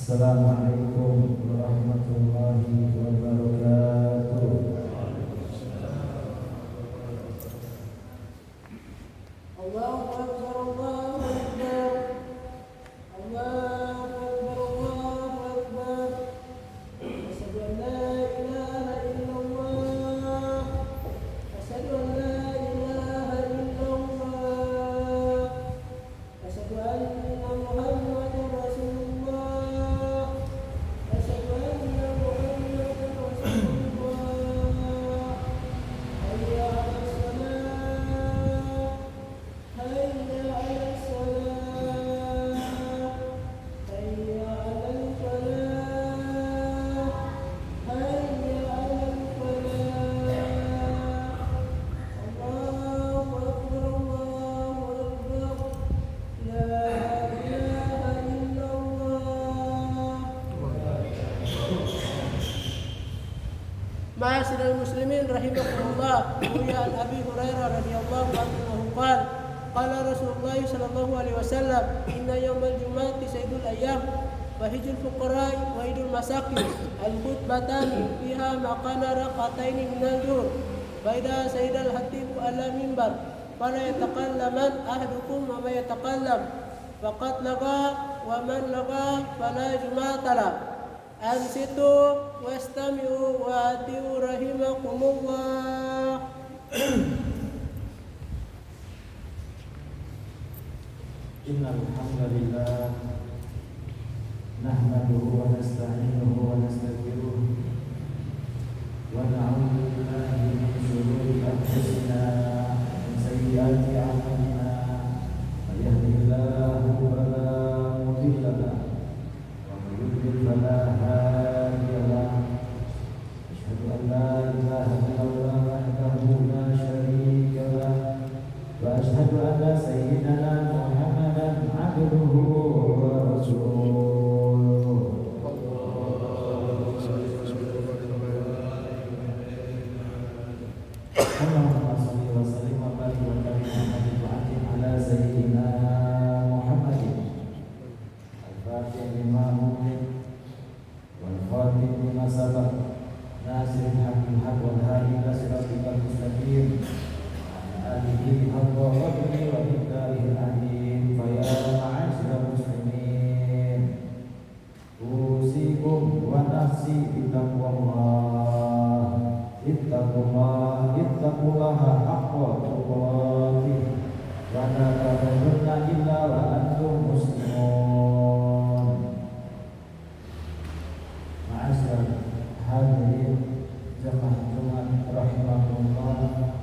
Assalamualaikum warahmatullahi wabarakatuh. Allahu Akbar, Allahu Akbar, Allahu Akbar, Allahu Akbar. Asyhadu an la ilaha illallah, asyhadu an la ilaha illallah, asyhadu anna Muhammadar Rasulullah, asyhadu anna Muhammadar Rasulullah. Hayya 'alas salat, hayya 'alas salat, hayya 'alal falah, hayya 'alal falah. Allahu Akbar, Allahu Akbar, la ilaha illallah. Ma'asyiral muslimin rahimakumullah. Ruwiya an Abi Hurairah radhiyallahu anhu qala qala Rasulullah sallallahu alaihi wasallam inna yaumal jumu'ati sayyidul ayyam wa hijjul fuqara wa idul masakin al khutbatan fiha maqana raqataini minal zuhur wa idza sayyidal hatib ala minbar fala yatakallaman ahadukum wa ma yatakallam faqad laga wa man laga fala jumu'ata la. Ansitu wastami'u wa atiu rahimakumullah. Innal hamdalillah nahmaduhu wa nasta'inuhu wa nastaghfiruh wa na'udzu billahi min shururi anfusina wa min sayyiati a'malina. May yahdihillahu fala mudilla lahu wa may yudlil fala hadiya lahu. Asyhadu an la ilaha illallah wahdahu la syarika lahu wa asyhadu anna sayyidana Muhammadan abduhu wa rasuluh. Allahumma shalli wa sallim wa barik wa karim ala sayyidina Muhammadin al-fatih lima ughliq wal khatim lima sabaq nasiril haqqil haqq wal hadi ila siratikal mustaqim alihi haqqa qadri wa miqdarihil azim. Fa ya ma'asyiral muslimin usikum wa nafsi bittaqwallah ittaqullaha haqqa tuqatih wa la tamutunna illa wa antum muslimun. Ma'asyiral hadirin jamaah Jumat rahimakumullah,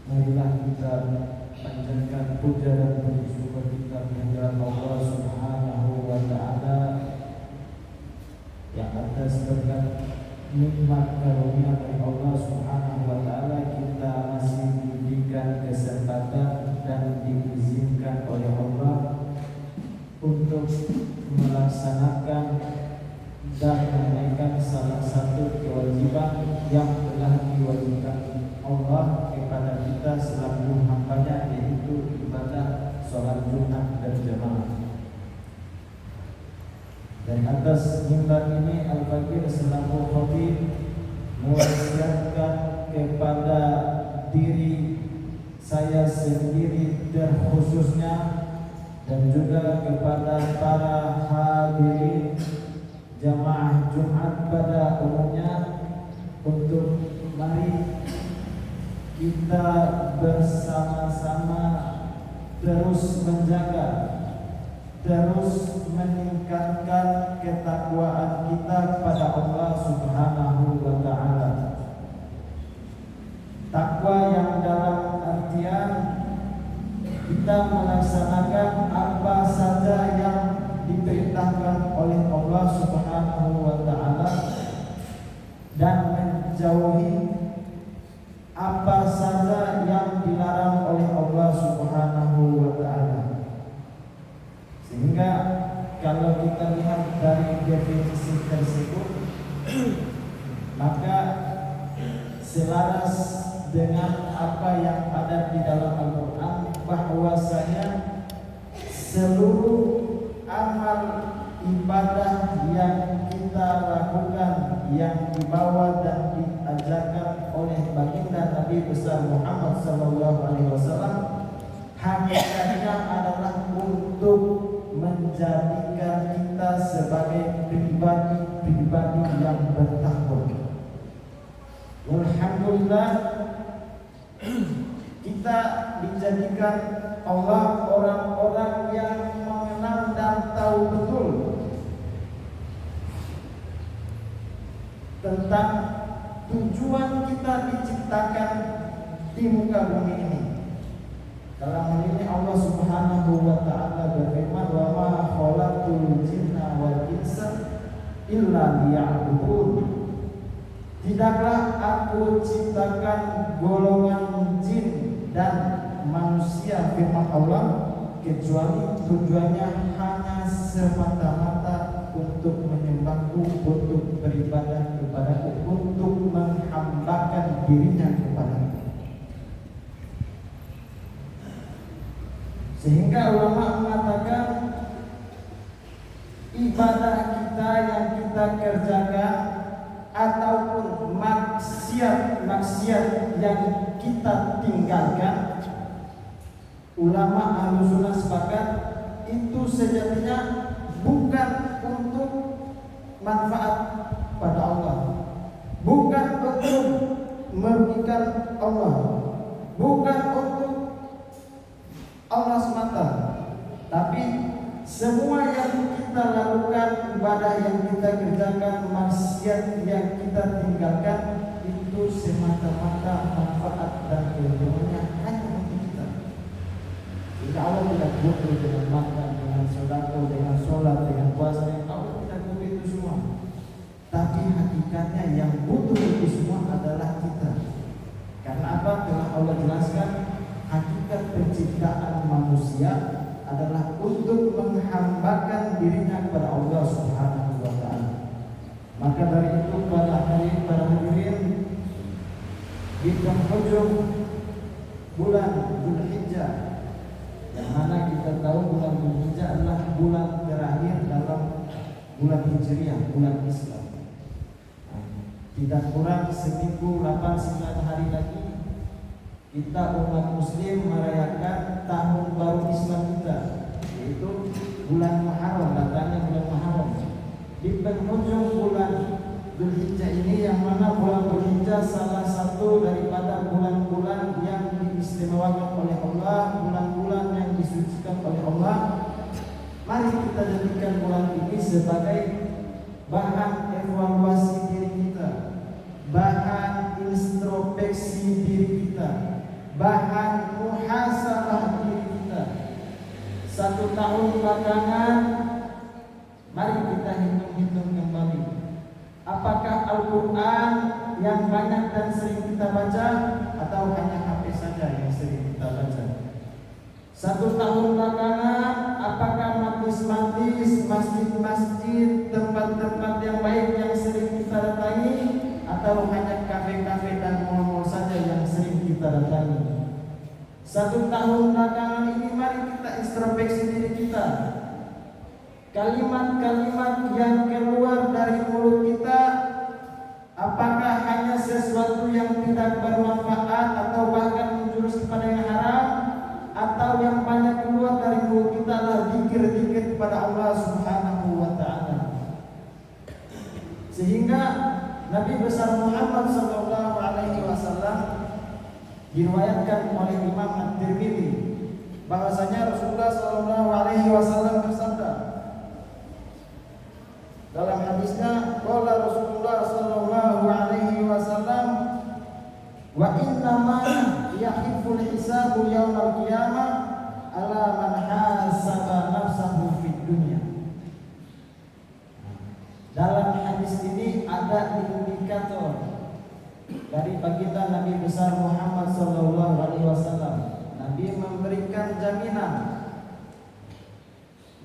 marilah kita panjatkan puja dan puji syukur kita kehadirat Allah Subhanahu wa taala yang atas berkat nikmat karunia dari Allah Subhanahu wa taala kita masih diberikan kesempatan dan diizinkan oleh Allah untuk melaksanakan dan menunaikan salah satu kewajiban yang telah diwajibkan Allah kepada kita selaku hambanya, yaitu ibadah sholat Jumat berjamaah. Dan atas mimbar ini Al-Fakir selaku khatib mewasiatkan kepada diri saya sendiri terkhususnya dan juga kepada para hadirin jamaah Jumat pada umumnya untuk mari kita bersama-sama terus menjaga, terus meningkatkan ketakwaan kita kepada Allah Subhanahu wa taala. Takwa yang dalam artian kita melaksanakan apa saja yang diperintahkan oleh Allah Subhanahu wa taala dan menjauhi apa saja yang dilarang oleh Allah Subhanahu wa taala. Sehingga kalau kita lihat dari definisi tersebut maka selaras dengan apa yang ada di dalam Al-Quran bahwasanya seluruh amal ibadah yang kita lakukan yang dibawa dan diajarkan oleh baginda Nabi besar Muhammad sallallahu alaihi wasallam hakikatnya adalah untuk menjadikan kita sebagai pribadi yang bertakwa. Alhamdulillah kita dijadikan Allah orang-orang yang mengenal dan tahu betul tentang tujuan kita diciptakan di muka bumi ini. Dalam hal ini Allah Subhanahu wa taala berfirman, "Wa ma khalaqtul jinna wal insa illa liya'budun." Tidaklah aku ciptakan golongan jin dan manusia, firman Allah, kecuali tujuannya hanya semata-mata untuk menyembahku, untuk beribadah kepadaku, untuk menghambakan dirinya kepadaku. Sehingga ulama mengatakan ibadah kita yang kita kerjakan ataupun maksiat yang kita tinggalkan, ulama Ahlussunnah sepakat itu sejatinya bukan untuk manfaat pada Allah, bukan untuk merugikan Allah, bukan untuk Allah semata, tapi semua yang kita lakukan, ibadah yang kita kerjakan, maksiat yang kita tinggalkan, itu semata-mata manfaat dan keuntungannya hanya untuk kita. Jika Allah tidak butuh dengan makan, dengan sedekah, dengan sholat, dengan puasa, Allah tidak butuh itu semua. Tapi hakikatnya yang butuh itu semua adalah kita. Karena apa? Telah Allah jelaskan hakikat penciptaan manusia adalah untuk menghambakan dirinya kepada Allah Subhanahu wa taala. Maka dari itu para hadirin di penghujung bulan Dzulhijjah, yang mana kita tahu bulan Dzulhijjah adalah bulan terakhir dalam bulan Hijriah, bulan Islam. Tidak kurang seminggu 8-9 hari lagi kita umat muslim merayakan tahun baru Islam kita, yaitu bulan Muharram, datangnya bulan Muharram. Di penghujung bulan Dzulhijjah ini, yang mana bulan Dzulhijjah salah satu daripada bulan-bulan yang diistimewakan oleh Allah, bulan-bulan yang disucikan oleh Allah. Mari kita jadikan bulan ini sebagai bahan evaluasi diri kita, bahan introspeksi diri kita, bahan muhasabah diri kita. 1 tahun belakangan, mari kita hitung-hitung kembali. Apakah Al-Quran yang banyak dan sering kita baca, atau hanya HP saja yang sering kita baca? 1 tahun belakangan, apakah majlis-majlis, masjid-masjid, tempat-tempat yang baik yang sering kita datangi, atau hanya kafe-kafe dan mal-mal saja yang sering kita datangi? 1 tahun belakangan ini, mari kita introspeksi diri kita. Kalimat-kalimat yang keluar dari mulut kita, apakah hanya sesuatu yang tidak bermanfaat atau bahkan menjurus kepada yang haram, atau yang banyak keluar dari mulut kita adalah zikir-zikir kepada Allah Subhanahu wa taala. Sehingga Nabi besar Muhammad sallallahu alaihi wasallam diriwayatkan oleh Imam At-Tirmidzi bahwasanya Rasulullah sallallahu alaihi wasallam bersabda dalam hadisnya, qala Rasulullah sallallahu alaihi wasallam, wa inna ma yakhiful hisabu yaumal qiyamah ala man hasaba nafsahu fid dunya. Dalam hadis ini ada indikator dari baginda Nabi besar Muhammad sallallahu alaihi wasallam. Nabi memberikan jaminan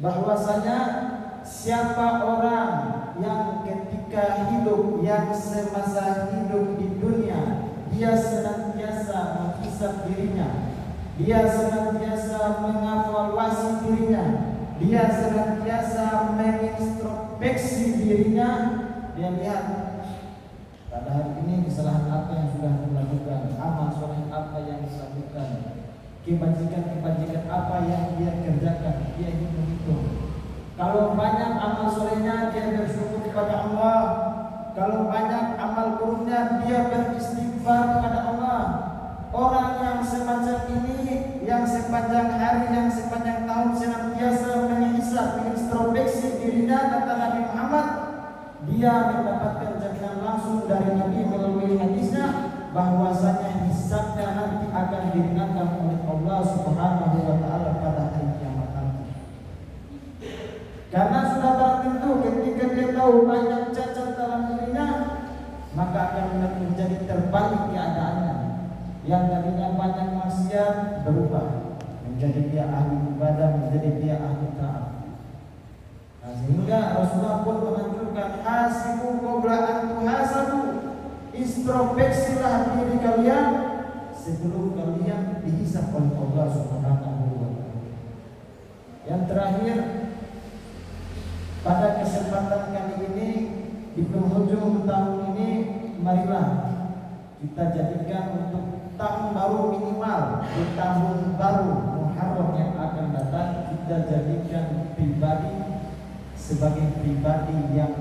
bahwasanya siapa orang yang ketika hidup, yang semasa hidup di dunia, dia senantiasa menghisab dirinya, dia senantiasa mengevaluasi dirinya, dia senantiasa mengintrospeksi dirinya. Dia lihat pada hari ini kesalahan apa yang sudah dilakukan, amal soleh apa yang dilakukan, kebajikan apa yang dia kerjakan. Dia ingin menghitung. Kalau banyak amal solehnya, dia bersyukur kepada Allah. Kalau banyak amal buruknya, dia beristighfar kepada Allah. Orang yang semacam ini, yang sepanjang hari, yang sepanjang tahun senantiasa menghisap, mengintrospeksi dirinya, kata Nabi Muhammad, dia mendapatkan jaminan langsung dari Nabi melalui hadisnya bahwasanya hisabnya nanti akan diringankan oleh Allah Subhanahu wa taala pada hari kiamat nanti. Karena sudah barang tentu ketika dia tahu banyak cacat dalam dirinya, maka akan menjadi terbalik keadaannya. Yang tadinya banyak maksiat berubah menjadi dia ahli ibadah, menjadi dia ahli taat. Nah, sehingga Rasulullah pun menganjurkan hasibu qabla an tuhasabu, introspeksilah diri kalian sebelum kalian dihisab oleh Allah Subhanahu wa taala. Yang terakhir, pada kesempatan kali ini di penghujung tahun ini, marilah kita jadikan untuk tahun baru minimal di tahun baru Muharram yang akan datang, kita jadikan pribadi sebagai pribadi yang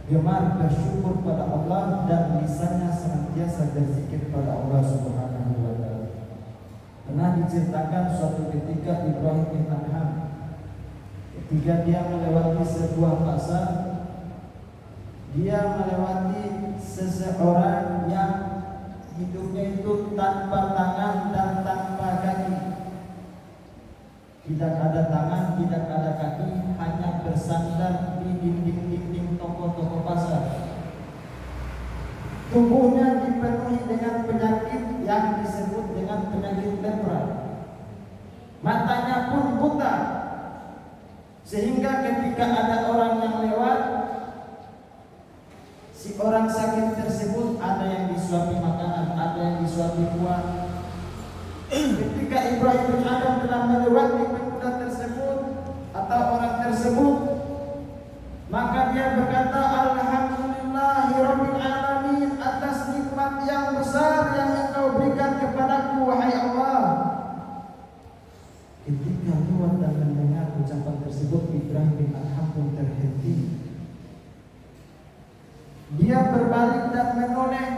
gemar bersyukur pada Allah dan lisannya senantiasa berzikir pada Allah Subhanahu wa taala. Pernah diceritakan suatu ketika Ibrahim bin Adham, ketika dia melewati sebuah pasar, dia melewati seseorang yang hidupnya itu tanpa tangan dan tanpa kaki. Tidak ada tangan, tidak ada kaki, hanya bersandar di dinding-dinding toko-toko pasar. Tubuhnya dipenuhi dengan penyakit yang disebut dengan penyakit lepra. Matanya pun buta, sehingga ketika ada orang yang lewat, si orang sakit tersebut ada yang disuapi makanan, ada yang disuapi buah. Ketika Ibrahim bin Adham telah melewati pemuda tersebut atau orang tersebut, maka dia berkata, Alhamdulillahirabbil alamin, atas nikmat yang besar yang Engkau berikan kepadaku, wahai Allah. Ketika lewat dan mendengar ucapan tersebut, Ibrahim bin Adham pun terhenti. Dia berbalik dan menoleh.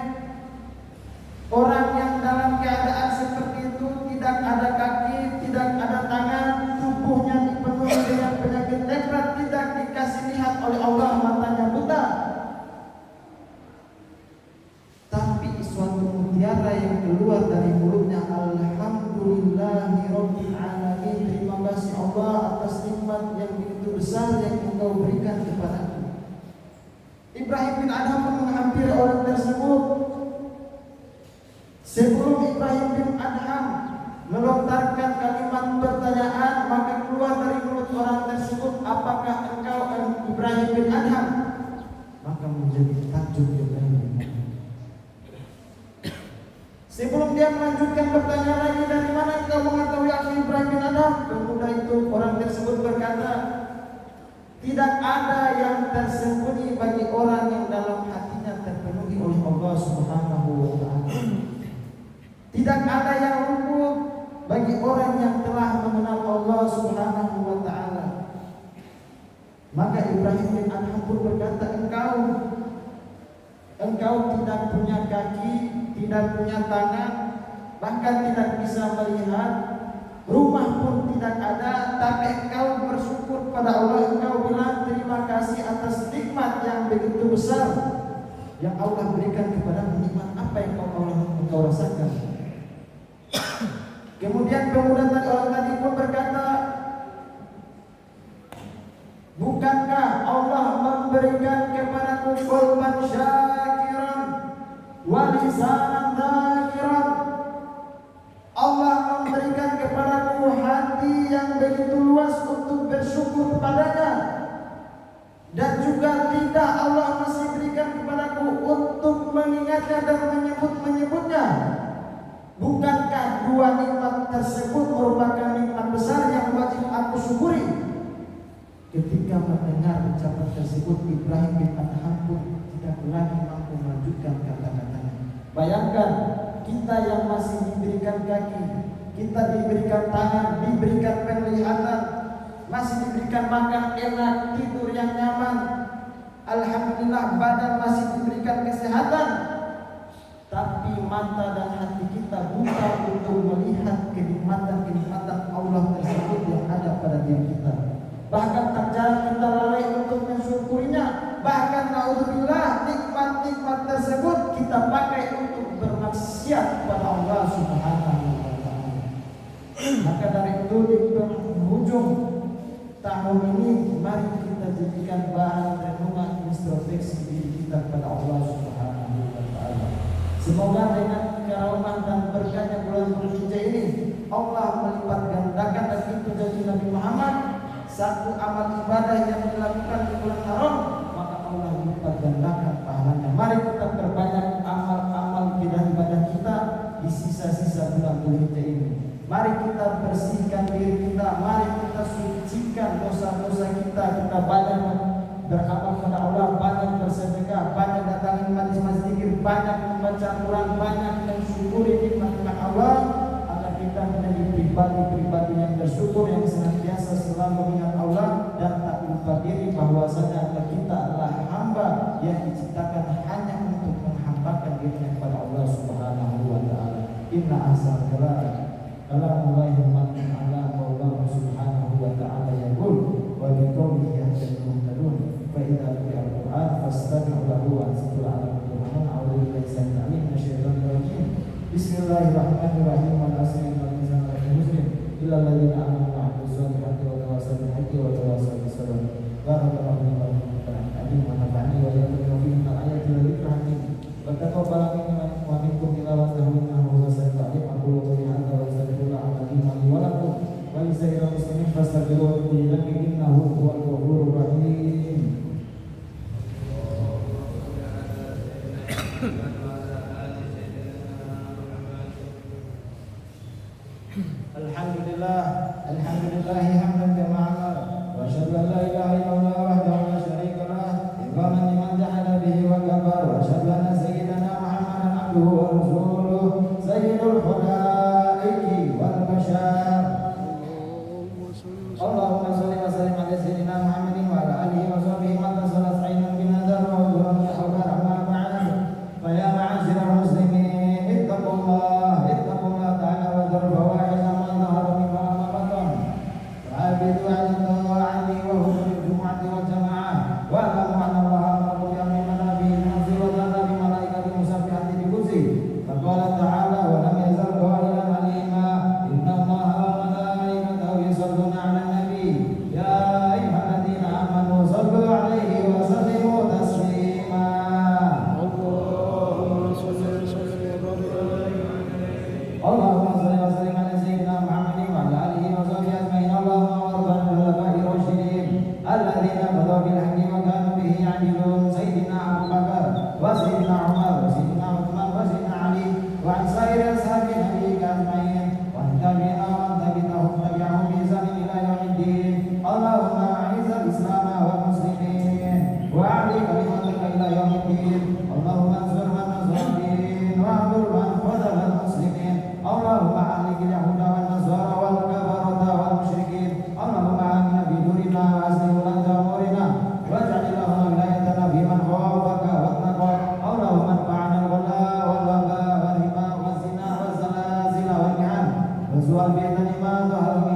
Orang yang dalam keadaan seperti itu, tidak ada kaki, tidak ada tangan, tubuhnya dipenuhi dengan penyakit lepra, tidak dikasih lihat oleh Allah, matanya buta. Tapi suatu mutiara yang keluar dari mulutnya, Alhamdulillahirabbil alamin, terima kasih Allah atas nikmat yang begitu besar yang Engkau berikan kepadaku. Ibrahim bin Adham pun menghampiri orang tersebut. Sebelum Ibrahim bin Adham melontarkan kalimat pertanyaan, maka keluar dari mulut orang tersebut, apakah engkau Ibrahim bin Adham? Maka menjadi takjub Ibrahim bin Adham. Sebelum dia melanjutkan pertanyaan lagi, dari mana engkau mengetahui aku Ibrahim bin Adham? Pemuda itu, orang tersebut berkata, tidak ada yang tersembunyi bagi orang yang dalam hatinya terpenuhi oleh Allah Subhanahu wa taala. Tidak ada yang luput bagi orang yang telah mengenal Allah Subhanahu wa taala. Maka Ibrahim bin Adham pun berkata, engkau tidak punya kaki, tidak punya tangan, bahkan tidak bisa melihat, rumah pun tidak ada, tapi engkau bersyukur pada Allah. Engkau bilang terima kasih atas nikmat yang begitu besar yang Allah berikan kepada nikmat apa yang engkau rasakan. Kemudian pemuda orang tadi pun berkata, bukankah Allah memberikan kepadaku qalban syakiran wa lisanan dzakiran? Allah memberikan kepadaku hati yang begitu luas untuk bersyukur kepadanya, dan juga lidah Allah masih berikan kepadaku untuk mengingatnya dan menyebut-menyebutnya. Bukankah dua nikmat tersebut merupakan nikmat besar yang wajib aku syukuri? Ketika mendengar ucapan tersebut, Ibrahim bin Adham pun tidak lagi mampu melanjutkan kata-katanya. Bayangkan kita yang masih diberikan kaki, kita diberikan tangan, diberikan penglihatan, masih diberikan makan enak, tidur yang nyaman, alhamdulillah badan masih diberikan kesehatan, tapi mata dan hati kita buta untuk melihat kenikmatan-kenikmatan Allah tersebut yang ada pada diri kita. Bahkan tak jarang kita lalai untuk mensyukurinya. Bahkan naudzubillah, nikmat-nikmat tersebut kita pakai untuk bermaksiat kepada Allah Subhanahu wa taala. Maka dari itu di penghujung tahun ini, mari kita jadikan bahan renungan introspeksi diri kita kepada Allah Subhanahu wa taala. Semoga dengan karomah dan berkahnya bulan Dzulhijjah ini, Allah melipat gandakan, dan itu janji Nabi Muhammad, satu amal ibadah yang dilakukan di bulan haram, maka Allah melipat gandakan pahalanya. Mari kita perbanyak amal-amal ibadah kita di sisa-sisa bulan Dzulhijjah ini. Mari kita bersihkan diri kita, mari kita sucikan dosa-dosa kita. Kita banyak beramal kepada Allah, banyak bersedekah, banyak datangi majelis zikir, banyak membaca Al-Quran, banyak mensyukuri nikmat-nikmat Allah, agar kita menjadi pribadi-pribadi yang bersyukur, yang senantiasa selalu mengingat Allah dan tak lupa diri bahwasanya kita adalah hamba yang diciptakan hanya untuk menghambakan dirinya kepada Allah Subhanahu wa taala. Inna ahsanal kalamullahi matin ala Allah Subhanahu wa taala yaqul wa biqaulihi yahtadun muhtadun fa idza quri'a al-Qur'an fastami'u lahu wa ansitu la'allakum turhamun. A'udzu billahi minasyaitonir rajim. Bismillahirrahmanirrahim. Wa nasrul insana lafi muslim illa alladziina aamanu wa 'amilus solihati wa tawassaw bil haqqi wa tawassaw bis sabr. Barakallahu li wa lakum fil Qur'anil wa nafa'ani wa iyyakum bihi min al-ayati wal dhikril hakim. Wa taqabbal minni wa minkum tilawatahu innahu huwas sami'ul 'alim. Aqulu qawli hadza wa astaghfirullah li wa lakum wa li sa'iril muslimin fastaghfiruhu innahu huwal ghafurur rahim. Alhamdulillah hamdan kama amara wa asyhadu an la ilaha illallah wahdahu la syarika lah iqaman liman jahada bihi wa kafara wa asyhadu anna sayyidana Muhammadan abduhu wa rasuluh sayyidul khalaiqi wal bashar. Allahumma shalli wa sallim ala sayyidina Muhammadin wa ala alihi wa sahbihi wa sallam sayyidina bin nadar wa dhurran hawla amma ba'd. Fa ya ma'asyiral muslimin ittaqullah ta'ala wa dharu fawahisha ma dhahara minha wa ma batan. Abidu ala ta'ati wa huduril jumu'ati wal jama'ah wa alamu anna Allah amara bi amri manabi nafsi wa ta'ala bi malaikati musabbihati bi kursi. Faqala ta'ala wa lam yazal qailan alima inna Allah wa malaikatahu yusalluna 'alan nabi ya ayyuhalladzina amanu sallu 'alaihi wa sallimu taslima. Allahumma shalli wa sallim ala sayyidina Muhammadin wa ala alihi wa sahbihi ajma'in. Allahumma warḍa 'anil khulafa'ir rasyidin alladzina qadaw bil haqqi wa kanu bihi ya'dilun. Sayyidina Abu Bakar wa sayyidina Umar wa sayyidina Uthman wa sayyidina Ali wa an sa'iri ashabi nabiyyika ajma'in wa an tabi'ina wa an tabi'ahum bi ihsanin ila yaumiddin. Allahumma a'izzal islam wal muslimin wa a'li kalimataka ila yaumiddin. Allahumma ansur man nasara din wa adur man khadhala al muslimin. Allahumma ahlikil yahuda wan nasara wal kafarata wal musyrikin. Allahumma amina bidurina wa aslih ulata umurina waj'al lahum wilayatana fi man khafaka wattaqaka. Allahumma anfa'na al-ghala wal waba wal riba waz zina waz zalazil wal mi'an wa su'al fitnah ma dhahara